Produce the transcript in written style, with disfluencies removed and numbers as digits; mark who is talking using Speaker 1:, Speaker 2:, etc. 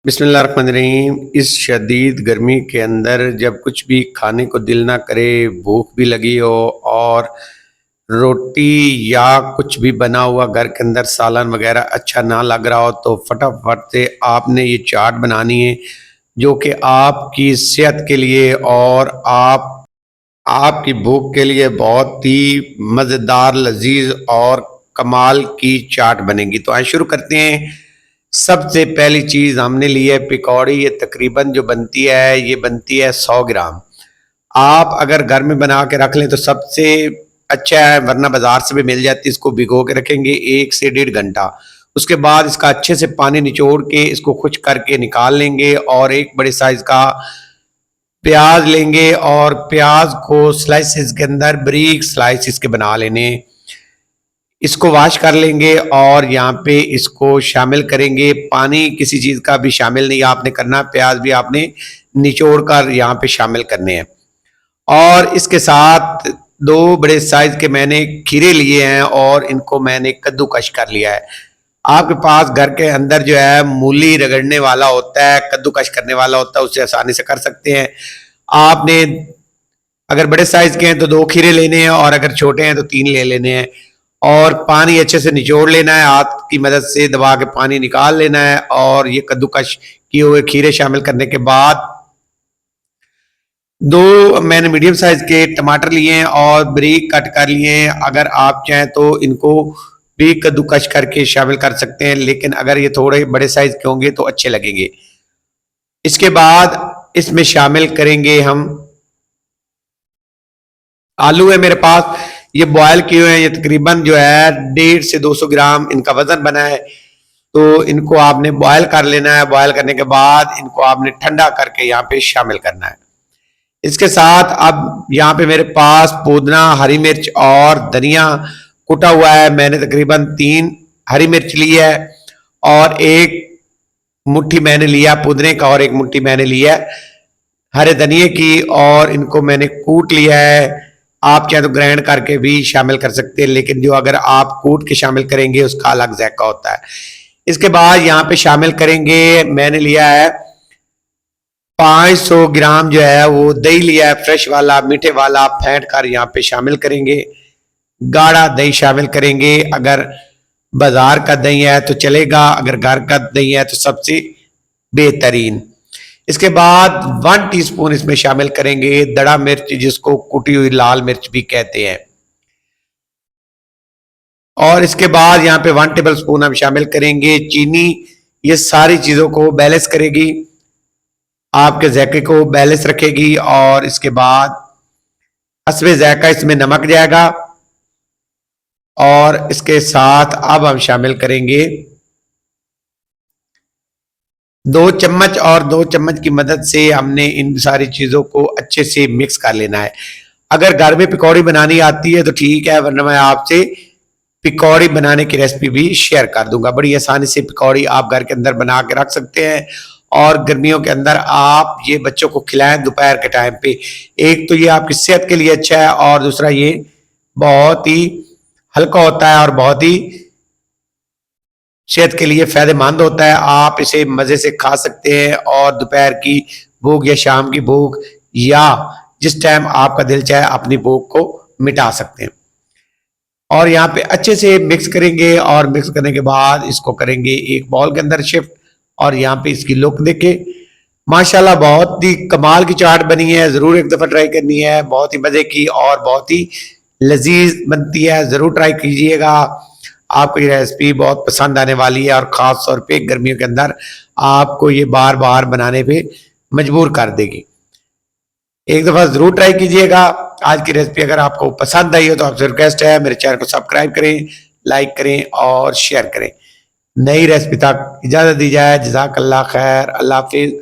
Speaker 1: बिस्मिल्लाहिर्रहमानिर्रहीम। इस शदीद गर्मी के अंदर जब कुछ भी खाने को दिल ना करे, भूख भी लगी हो और रोटी या कुछ भी बना हुआ घर के अंदर सालन वगैरह अच्छा ना लग रहा हो, तो फटाफट से आपने ये चाट बनानी है जो कि आपकी सेहत के लिए और आपकी भूख के लिए बहुत ही मज़ेदार, लजीज और कमाल की चाट बनेगी। तो आइए शुरू करते हैं। सबसे पहली चीज़ हमने ली है पकौड़ी। ये तकरीबन जो बनती है, ये बनती है 100 ग्राम। आप अगर घर में बना के रख लें तो सबसे अच्छा है, वरना बाजार से भी मिल जाती है। इसको भिगो के रखेंगे 1 से 1.5 घंटा। उसके बाद इसका अच्छे से पानी निचोड़ के इसको खुश्क करके निकाल लेंगे और एक बड़े साइज का प्याज लेंगे और प्याज को स्लाइसिस के अंदर बारीक स्लाइस इसके बना लेने। इसको वॉश कर लेंगे और यहाँ पे इसको शामिल करेंगे। पानी किसी चीज़ का भी शामिल नहीं आपने करना, प्याज भी आपने निचोड़ कर यहाँ पे शामिल करने हैं। और इसके साथ 2 बड़े साइज के मैंने खीरे लिए हैं और इनको मैंने कद्दूकश कर लिया है। आपके पास घर के अंदर जो है मूली रगड़ने वाला होता है, कद्दूकश करने वाला होता है, उससे आसानी से कर सकते हैं। आपने अगर बड़े साइज के हैं तो 2 खीरे लेने हैं और अगर छोटे हैं तो 3 ले लेने हैं। और पानी अच्छे से निचोड़ लेना है, हाथ की मदद से दबा के पानी निकाल लेना है। और ये कद्दूकश किए हुए खीरे शामिल करने के बाद 2 मैंने मीडियम साइज के टमाटर लिए हैं और बारीक कट कर लिए हैं। अगर आप चाहें तो इनको भी कद्दूकश करके शामिल कर सकते हैं, लेकिन अगर ये थोड़े बड़े साइज के होंगे तो अच्छे लगेंगे। इसके बाद इसमें शामिल करेंगे हम आलू। है मेरे पास, ये बॉयल किए हुए हैं। ये तकरीबन जो है 150 से 200 ग्राम इनका वजन बना है। तो इनको आपने बॉयल कर लेना है। बॉयल करने के बाद इनको आपने ठंडा करके यहाँ पे शामिल करना है। इसके साथ अब यहाँ पे मेरे पास पुदीना, हरी मिर्च और धनिया कुटा हुआ है। मैंने तकरीबन 3 हरी मिर्च ली है और 1 मुट्ठी मैंने लिया पुदीने का और 1 मुट्ठी मैंने लिया हरे धनिए की, और इनको मैंने कूट लिया है। आप चाहे तो ग्राइंड करके भी शामिल कर सकते हैं, लेकिन जो अगर आप कूट के शामिल करेंगे उसका अलग जायका होता है। इसके बाद यहाँ पे शामिल करेंगे, मैंने लिया है 500 ग्राम जो है वो दही लिया है, फ्रेश वाला मीठे वाला, फेंट कर यहाँ पे शामिल करेंगे। गाढ़ा दही शामिल करेंगे। अगर बाजार का दही है तो चलेगा, अगर घर का दही है तो सबसे बेहतरीन। इसके बाद 1 टीस्पून इसमें शामिल करेंगे दड़ा मिर्च, जिसको कुटी हुई लाल मिर्च भी कहते हैं। और इसके बाद यहाँ पे 1 टेबल स्पून हम शामिल करेंगे चीनी। ये सारी चीजों को बैलेंस करेगी, आपके जायके को बैलेंस रखेगी। और इसके बाद हस्बे जायका इसमें नमक जाएगा। और इसके साथ अब हम शामिल करेंगे 2 चम्मच, और 2 चम्मच की मदद से हमने इन सारी चीजों को अच्छे से मिक्स कर लेना है। अगर घर में पकौड़ी बनानी आती है तो ठीक है, वरना मैं आपसे पकौड़ी बनाने की रेसिपी भी शेयर कर दूंगा। बड़ी आसानी से पकौड़ी आप घर के अंदर बना के रख सकते हैं और गर्मियों के अंदर आप ये बच्चों को खिलाएं दोपहर के टाइम पे। एक तो ये आपकी सेहत के लिए अच्छा है और दूसरा ये बहुत ही हल्का होता है और बहुत ही सेहत के लिए फायदेमंद होता है। आप इसे मजे से खा सकते हैं और दोपहर की भूख या शाम की भूख या जिस टाइम आपका दिल चाहे अपनी भूख को मिटा सकते हैं। और यहाँ पे अच्छे से मिक्स करेंगे और मिक्स करने के बाद इसको करेंगे एक बाउल के अंदर शिफ्ट। और यहाँ पे इसकी लुक देखें, माशाल्लाह बहुत ही कमाल की चाट बनी है। जरूर एक दफा ट्राई करनी है, बहुत ही मजे की और बहुत ही लजीज बनती है। जरूर ट्राई कीजिएगा, आपको ये रेसिपी बहुत पसंद आने वाली है और ख़ास तौर पे गर्मियों के अंदर आपको ये बार बार बनाने पे मजबूर कर देगी। एक दफ़ा ज़रूर ट्राई कीजिएगा। आज की रेसिपी अगर आपको पसंद आई हो तो आपसे रिक्वेस्ट है मेरे चैनल को सब्सक्राइब करें, लाइक करें और शेयर करें। नई रेसिपी तक इजाज़त दी जाए। जज़ाकल्लाह खैर, अल्लाह हाफिज़।